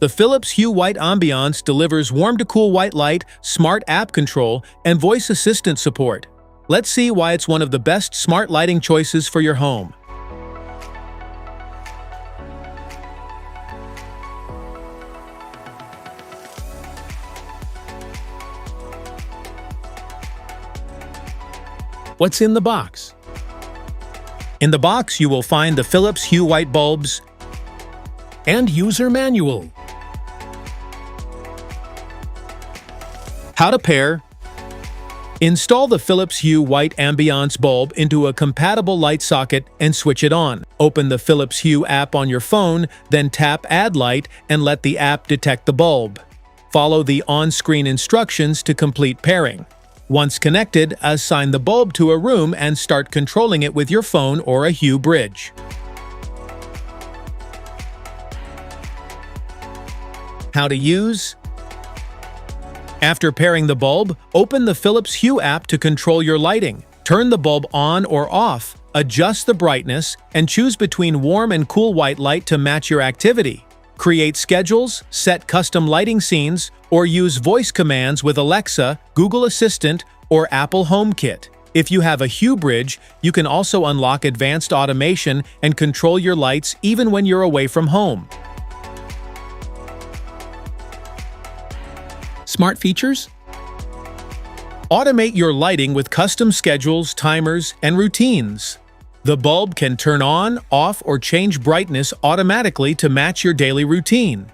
The Philips Hue White Ambiance delivers warm-to-cool white light, smart app control, and voice assistant support. Let's see why it's one of the best smart lighting choices for your home. What's in the box? In the box, you will find the Philips Hue White bulbs and user manual. How to pair. Install the Philips Hue White Ambiance bulb into a compatible light socket and switch it on. Open the Philips Hue app on your phone, then tap Add Light and let the app detect the bulb. Follow the on-screen instructions to complete pairing. Once connected, assign the bulb to a room and start controlling it with your phone or a Hue Bridge. How to use. After pairing the bulb, open the Philips Hue app to control your lighting. Turn the bulb on or off, adjust the brightness, and choose between warm and cool white light to match your activity. Create schedules, set custom lighting scenes, or use voice commands with Alexa, Google Assistant, or Apple HomeKit. If you have a Hue Bridge, you can also unlock advanced automation and control your lights even when you're away from home. Smart features? Automate your lighting with custom schedules, timers, and routines. The bulb can turn on, off, or change brightness automatically to match your daily routine.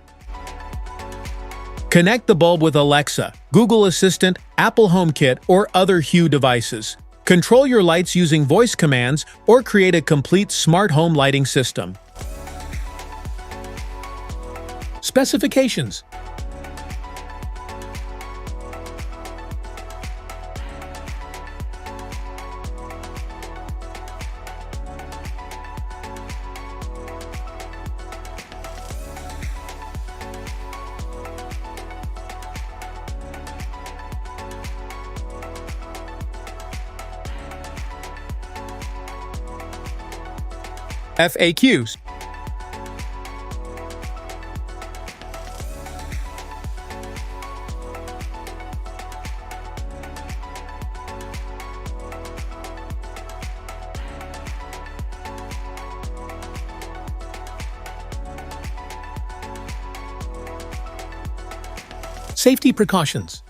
Connect the bulb with Alexa, Google Assistant, Apple HomeKit, or other Hue devices. Control your lights using voice commands or create a complete smart home lighting system. Specifications. FAQs. Safety precautions.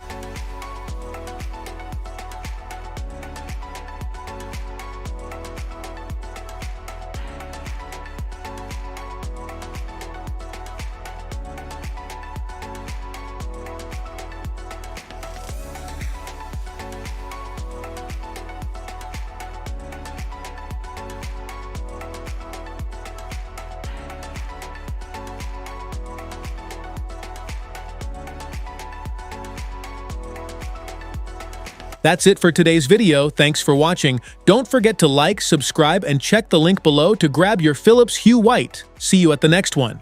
That's it for today's video. Thanks for watching. Don't forget to like, subscribe, and check the link below to grab your Philips Hue White. See you at the next one.